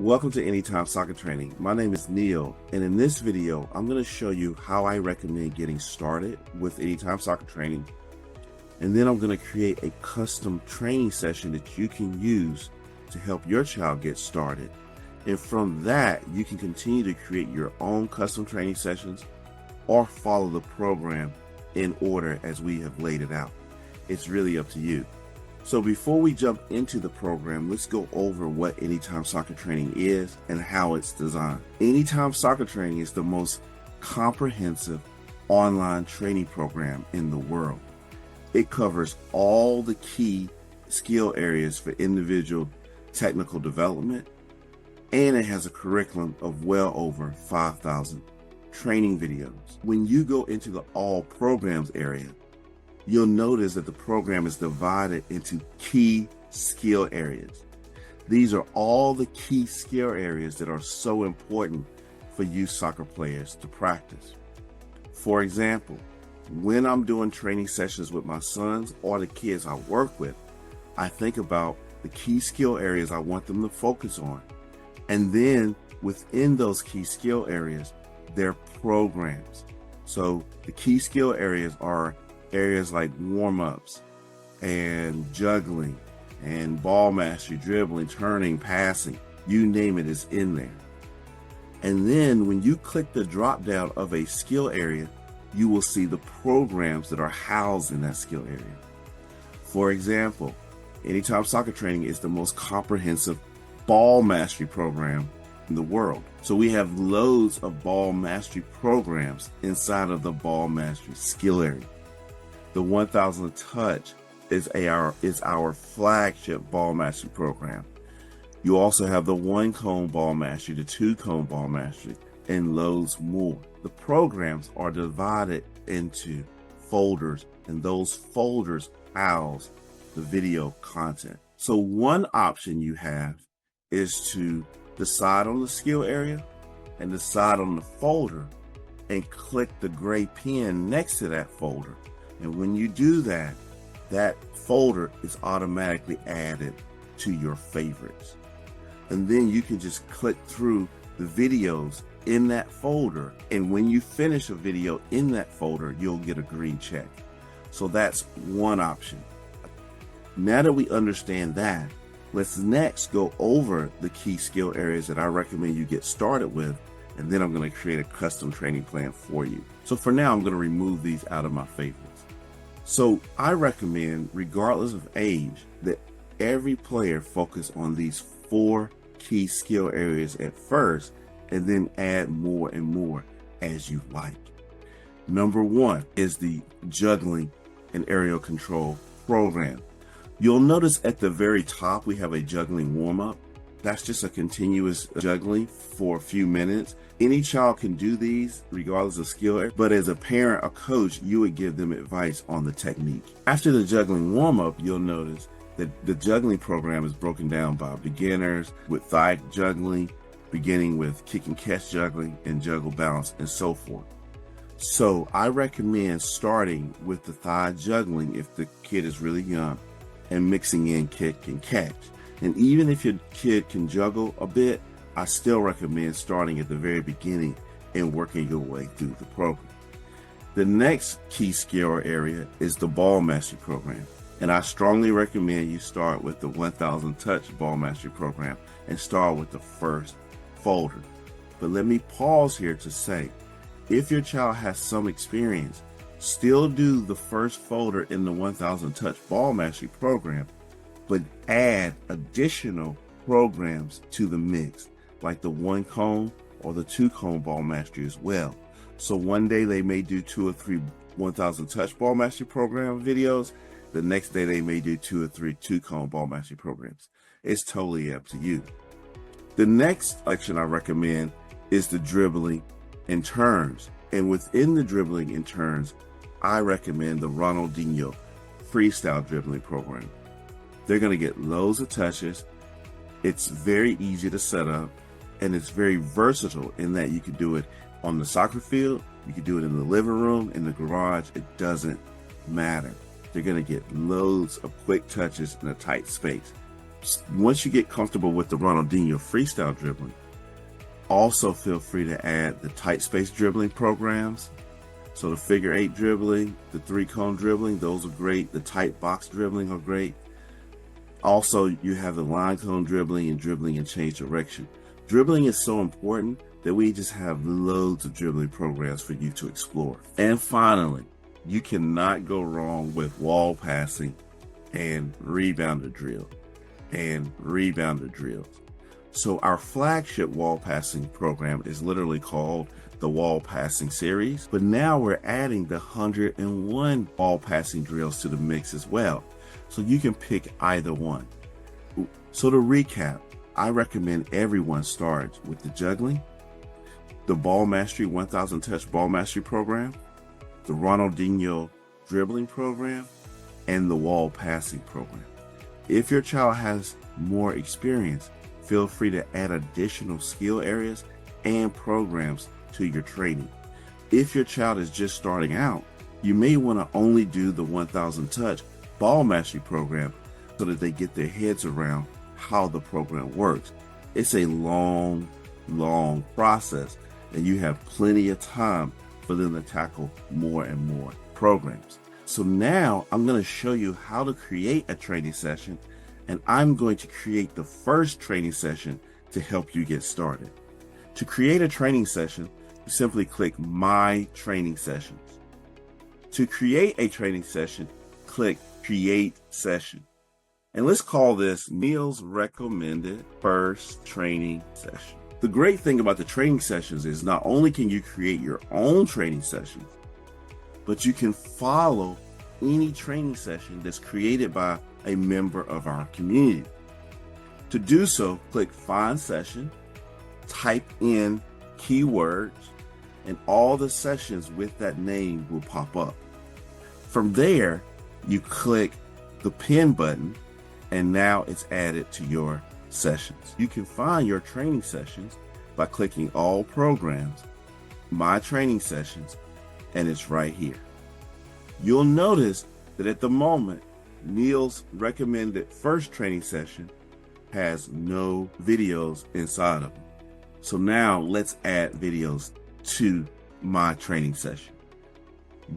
Welcome to Anytime Soccer Training. My name is Neil, and in this video, I'm going to show you how I recommend getting started with Anytime Soccer Training. And then I'm going to create a custom training session that you can use to help your child get started. And from that, you can continue to create your own custom training sessions or follow the program in order as we have laid it out. It's really up to you. So before we jump into the program, let's go over what Anytime Soccer Training is and how it's designed. Anytime Soccer Training is the most comprehensive online training program in the world. It covers all the key skill areas for individual technical development, and it has a curriculum of well over 5,000 training videos. When you go into the all programs area, you'll notice that the program is divided into key skill areas. These are all the key skill areas that are so important for you soccer players to practice. For example, when I'm doing training sessions with my sons or the kids I work with, I think about the key skill areas I want them to focus on. And then within those key skill areas, they're programs. So the key skill areas are areas like warm-ups and juggling and ball mastery, dribbling, turning, passing, you name it is in there. And then when you click the drop down of a skill area, you will see the programs that are housed in that skill area. For example, Anytime Soccer Training is the most comprehensive ball mastery program in the world. So we have loads of ball mastery programs inside of the ball mastery skill area. The 1000 Touch is our flagship ball mastery program. You also have the 1-cone ball mastery, the 2-cone ball mastery, and loads more. The programs are divided into folders, and those folders house the video content. So one option you have is to decide on the skill area and decide on the folder and click the gray pen next to that folder. And when you do that, that folder is automatically added to your favorites. And then you can just click through the videos in that folder. And when you finish a video in that folder, you'll get a green check. So that's one option. Now that we understand that, let's next go over the key skill areas that I recommend you get started with. And then I'm going to create a custom training plan for you. So for now, I'm going to remove these out of my favorites. So I recommend, regardless of age, that every player focus on these 4 key skill areas at first, and then add more and more as you like. Number 1 is the juggling and aerial control program. You'll notice at the very top, we have a juggling warm-up. That's just a continuous juggling for a few minutes. Any child can do these regardless of skill, but as a parent or coach, you would give them advice on the technique. After the juggling warm-up, you'll notice that the juggling program is broken down by beginners with thigh juggling, beginning with kick and catch juggling and juggle balance and so forth. So I recommend starting with the thigh juggling if the kid is really young and mixing in kick and catch. And even if your kid can juggle a bit, I still recommend starting at the very beginning and working your way through the program. The next key skill area is the ball mastery program. And I strongly recommend you start with the 1000 Touch ball mastery program and start with the first folder. But let me pause here to say, if your child has some experience, still do the first folder in the 1000 Touch ball mastery program, but add additional programs to the mix, like the 1-cone or the 2-cone ball mastery as well. So one day they may do 2 or 3 1000 Touch ball mastery program videos. The next day they may do 2 or 3 2-cone ball mastery programs. It's totally up to you. The next section I recommend is the dribbling and turns. And within the dribbling and turns, I recommend the Ronaldinho freestyle dribbling program. They're going to get loads of touches. It's very easy to set up, and it's very versatile in that you can do it on the soccer field, you can do it in the living room, in the garage. It doesn't matter. They're going to get loads of quick touches in a tight space. Once you get comfortable with the Ronaldinho freestyle dribbling, also feel free to add the tight space dribbling programs. So the figure 8 dribbling, the 3-cone dribbling, those are great. The tight box dribbling are great. Also, you have the line cone dribbling and dribbling and change direction. Dribbling is so important that we just have loads of dribbling programs for you to explore. And finally, you cannot go wrong with wall passing and rebounder drill and rebounder drills. So our flagship wall passing program is literally called the Wall Passing Series, but now we're adding the 101 wall passing drills to the mix as well. So you can pick either one. So to recap, I recommend everyone starts with the juggling, the Ball Mastery 1000 Touch Ball Mastery program, the Ronaldinho dribbling program, and the wall passing program. If your child has more experience, feel free to add additional skill areas and programs to your training. If your child is just starting out, you may want to only do the 1000 Touch Ball Mastery program so that they get their heads around how the program works. It's a long process, and you have plenty of time for them to tackle more and more programs. So now I'm going to show you how to create a training session, and I'm going to create the first training session to help you get started. To create a training session, you simply click My Training Sessions. To create a training session, click Create Session. And let's call this Neil's Recommended First Training Session. The great thing about the training sessions is not only can you create your own training sessions, but you can follow any training session that's created by a member of our community. To do so, click Find Session, type in keywords, and all the sessions with that name will pop up. From there, you click the pin button, and now it's added to your sessions. You can find your training sessions by clicking All Programs, My Training Sessions, and it's right here. You'll notice that at the moment, Neil's Recommended First Training Session has no videos inside of it. So now let's add videos to my training session.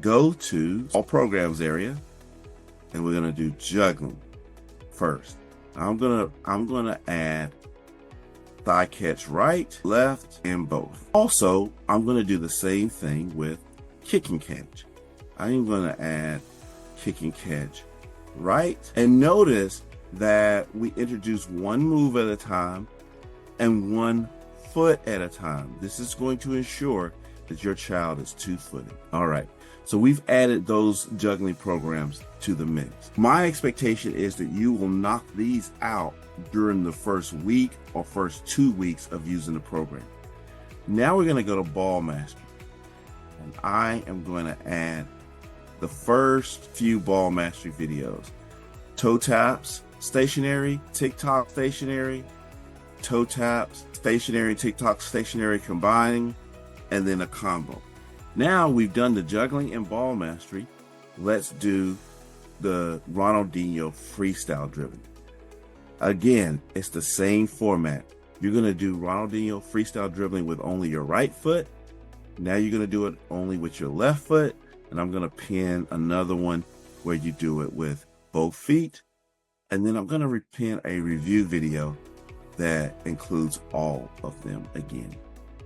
Go to All Programs area, and we're gonna do juggling first. I'm gonna add thigh catch right, left, and both. Also, I'm gonna do the same thing with kick and catch. I'm gonna add kick and catch right. And notice that we introduce one move at a time and one foot at a time. This is going to ensure that your child is 2-footed. All right, so we've added those juggling programs to the mix. My expectation is that you will knock these out during the first week or first 2 weeks of using the program. Now we're gonna go to Ball Mastery, and I am going to add the first few Ball Mastery videos. Toe taps, stationary, tick-tock, stationary, toe taps, stationary, tick-tock, stationary, combining, and then a combo. Now we've done the juggling and Ball Mastery. Let's do the Ronaldinho freestyle dribbling. Again, it's the same format. You're gonna do Ronaldinho freestyle dribbling with only your right foot. Now you're gonna do it only with your left foot, and I'm gonna pin another one where you do it with both feet. And then I'm gonna pin a review video that includes all of them again.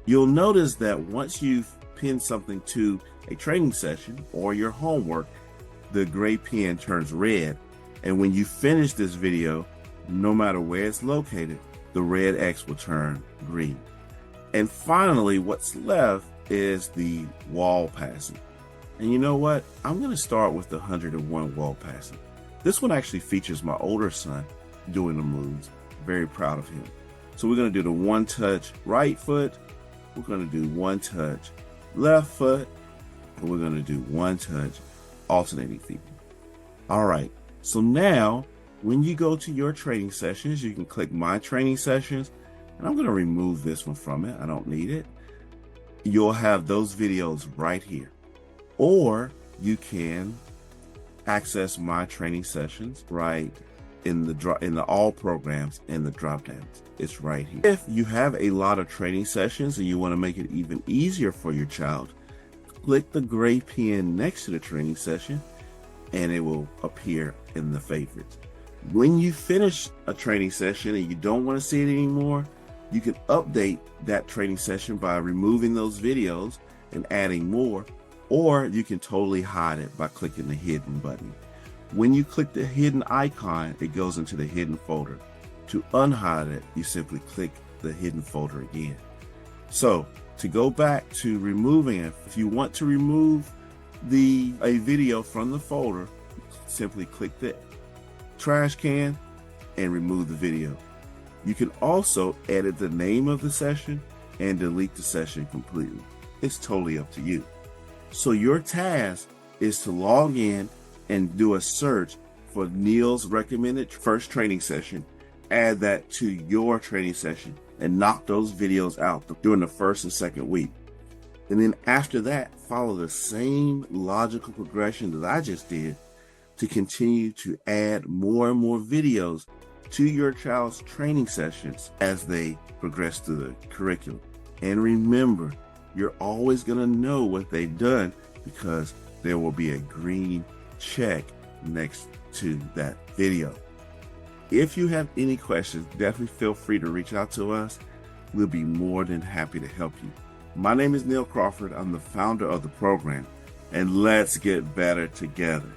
You'll notice that once you've pinned something to a training session or your homework, the gray pin turns red. And when you finish this video, no matter where it's located, the red X will turn green. And finally, what's left is the wall passing. And you know what? I'm gonna start with the 101 wall passing. This one actually features my older son doing the moves. Very proud of him. So we're gonna do the one touch right foot, we're gonna do one touch left foot, and we're gonna do one touch alternating feet. All right, so now when you go to your training sessions, you can click My Training Sessions, and I'm gonna remove this one from it. I don't need it. You'll have those videos right here. Or you can access My Training Sessions right in the all programs and the drop downs. It's right here. If you have a lot of training sessions and you want to make it even easier for your child, click the gray pen next to the training session and it will appear in the favorites. When you finish a training session and you don't want to see it anymore, you can update that training session by removing those videos and adding more, or you can totally hide it by clicking the hidden button. When you click the hidden icon, it goes into the hidden folder. To unhide it, you simply click the hidden folder again. So to go back to removing it, if you want to remove a video from the folder, simply click the trash can and remove the video. You can also edit the name of the session and delete the session completely. It's totally up to you. So your task is to log in and do a search for Neil's recommended first training session, add that to your training session, and knock those videos out during the first and second week. And then after that, follow the same logical progression that I just did to continue to add more and more videos to your child's training sessions as they progress through the curriculum. And remember, you're always going to know what they've done because there will be a green check next to that video. If you have any questions, definitely feel free to reach out to us. We'll be more than happy to help you. My name is Neil Crawford. I'm the founder of the program, and let's get better together.